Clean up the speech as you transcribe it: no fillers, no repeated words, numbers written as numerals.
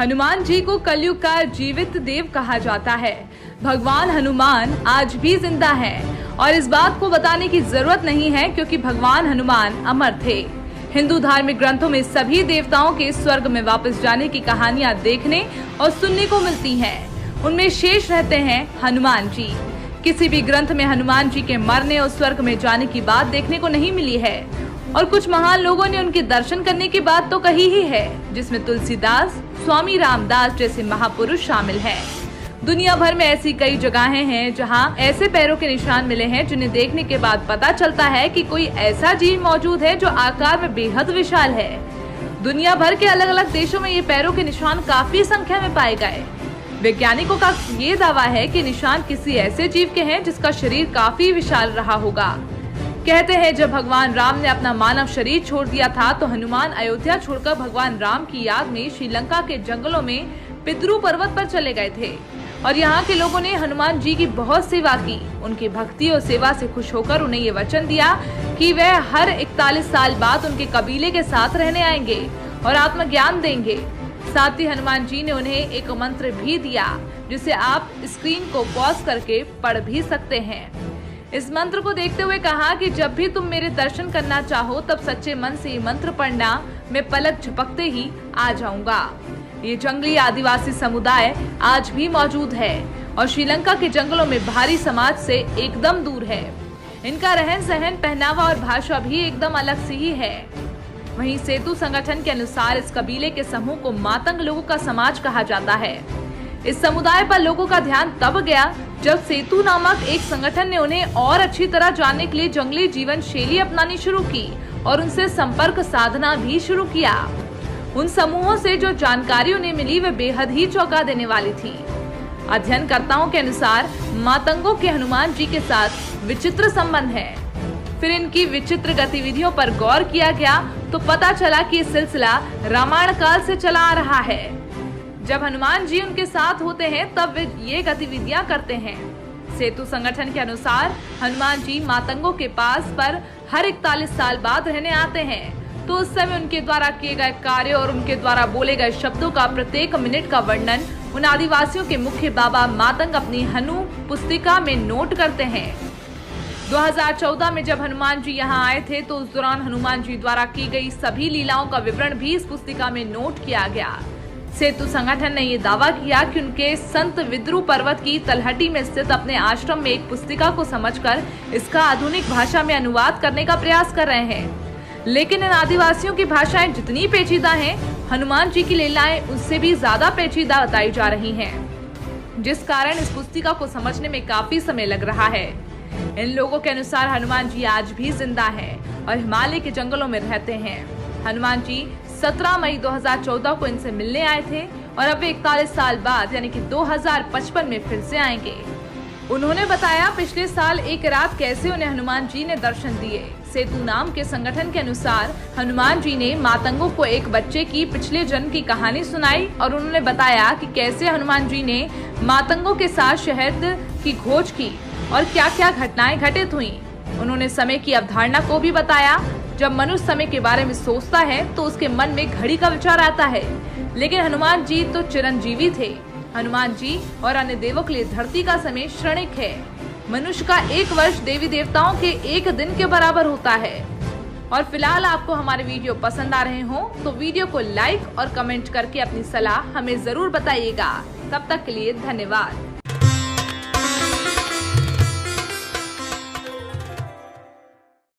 हनुमान जी को कलयुग का जीवित देव कहा जाता है। भगवान हनुमान आज भी जिंदा हैं और इस बात को बताने की जरूरत नहीं है क्योंकि भगवान हनुमान अमर थे। हिंदू धार्मिक ग्रंथों में सभी देवताओं के स्वर्ग में वापस जाने की कहानियां देखने और सुनने को मिलती हैं। उनमें शेष रहते हैं हनुमान जी। किसी भी ग्रंथ में हनुमान जी के मरने और स्वर्ग में जाने की बात देखने को नहीं मिली है और कुछ महान लोगों ने उनके दर्शन करने की बात तो कही ही है, जिसमें तुलसीदास, स्वामी रामदास जैसे महापुरुष शामिल हैं। दुनिया भर में ऐसी कई जगहें हैं जहां ऐसे पैरों के निशान मिले हैं जिन्हें देखने के बाद पता चलता है कि कोई ऐसा जीव मौजूद है जो आकार में बेहद विशाल है। दुनिया भर के अलग अलग देशों में ये पैरों के निशान काफी संख्या में पाए गए। वैज्ञानिकों का ये दावा है कि निशान किसी ऐसे जीव के हैं जिसका शरीर काफी विशाल रहा होगा। कहते हैं जब भगवान राम ने अपना मानव शरीर छोड़ दिया था तो हनुमान अयोध्या छोड़कर भगवान राम की याद में श्रीलंका के जंगलों में पितृ पर्वत पर चले गए थे और यहाँ के लोगों ने हनुमान जी की बहुत सेवा की। उनकी भक्ति और सेवा से खुश होकर उन्हें ये वचन दिया कि वह हर 41 साल बाद उनके कबीले के साथ रहने आएंगे और आत्मज्ञान देंगे। साथ ही हनुमान जी ने उन्हें एक मंत्र भी दिया जिसे आप स्क्रीन को पॉज करके पढ़ भी सकते हैं। इस मंत्र को देखते हुए कहा कि जब भी तुम मेरे दर्शन करना चाहो तब सच्चे मन से ये मंत्र पढ़ना, मैं पलक झपकते ही आ जाऊंगा। ये जंगली आदिवासी समुदाय आज भी मौजूद है और श्रीलंका के जंगलों में भारी समाज से एकदम दूर है। इनका रहन सहन, पहनावा और भाषा भी एकदम अलग सी ही है। वहीं सेतु संगठन के अनुसार इस कबीले के समूह को मातंग लोगों का समाज कहा जाता है। इस समुदाय पर लोगों का ध्यान तब गया जब सेतु नामक एक संगठन ने उन्हें और अच्छी तरह जानने के लिए जंगली जीवन शैली अपनानी शुरू की और उनसे संपर्क साधना भी शुरू किया। उन समूहों से जो जानकारी उन्हें मिली वह बेहद ही चौंका देने वाली थी। अध्ययनकर्ताओं के अनुसार मातंगों के हनुमान जी के साथ विचित्र संबंध है। फिर इनकी विचित्र गतिविधियों पर गौर किया गया तो पता चला कि ये सिलसिला रामायण काल से चला आ रहा है। जब हनुमान जी उनके साथ होते हैं तब वे ये गतिविधियां करते हैं। सेतु संगठन के अनुसार हनुमान जी मातंगों के पास पर हर 41 साल बाद रहने आते हैं तो उस समय उनके द्वारा किए गए कार्य और उनके द्वारा बोले गए शब्दों का प्रत्येक मिनट का वर्णन उन आदिवासियों के मुख्य बाबा मातंग अपनी हनु पुस्तिका में नोट करते हैं। 2014 में जब हनुमान जी यहाँ आए थे तो उस दौरान हनुमान जी द्वारा की गई सभी लीलाओं का विवरण भी इस पुस्तिका में नोट किया गया। सेतु संगठन ने ये दावा किया कि उनके संत विद्रु पर्वत की तलहटी में स्थित अपने आश्रम में एक पुस्तिका को समझकर इसका आधुनिक भाषा में अनुवाद करने का प्रयास कर रहे हैं। लेकिन इन आदिवासियों की भाषाएं जितनी पेचीदा हैं, हनुमान जी की लीलाएं उससे भी ज्यादा पेचीदा बताई जा रही हैं, जिस कारण इस पुस्तिका को समझने में काफी समय लग रहा है। इन लोगों के अनुसार हनुमान जी आज भी जिंदा हैं और हिमालय के जंगलों में रहते हैं। हनुमान जी 17 मई 2014 को इनसे मिलने आए थे और अब 41 साल बाद यानी कि 2055 में फिर से आएंगे। उन्होंने बताया पिछले साल एक रात कैसे उन्हें हनुमान जी ने दर्शन दिए। सेतु नाम के संगठन के अनुसार हनुमान जी ने मातंगों को एक बच्चे की पिछले जन्म की कहानी सुनाई और उन्होंने बताया कि कैसे हनुमान जी ने मातंगों के साथ शहद की खोज की और क्या क्या घटनाएं घटित हुई। उन्होंने समय की अवधारणा को भी बताया। जब मनुष्य समय के बारे में सोचता है तो उसके मन में घड़ी का विचार आता है, लेकिन हनुमान जी तो चिरंजीवी थे। हनुमान जी और अन्य देवों के लिए धरती का समय क्षणिक है। मनुष्य का 1 वर्ष देवी देवताओं के 1 दिन के बराबर होता है। और फिलहाल आपको हमारे वीडियो पसंद आ रहे हो तो वीडियो को लाइक और कमेंट करके अपनी सलाह हमें जरूर बताइएगा। तब तक के लिए धन्यवाद।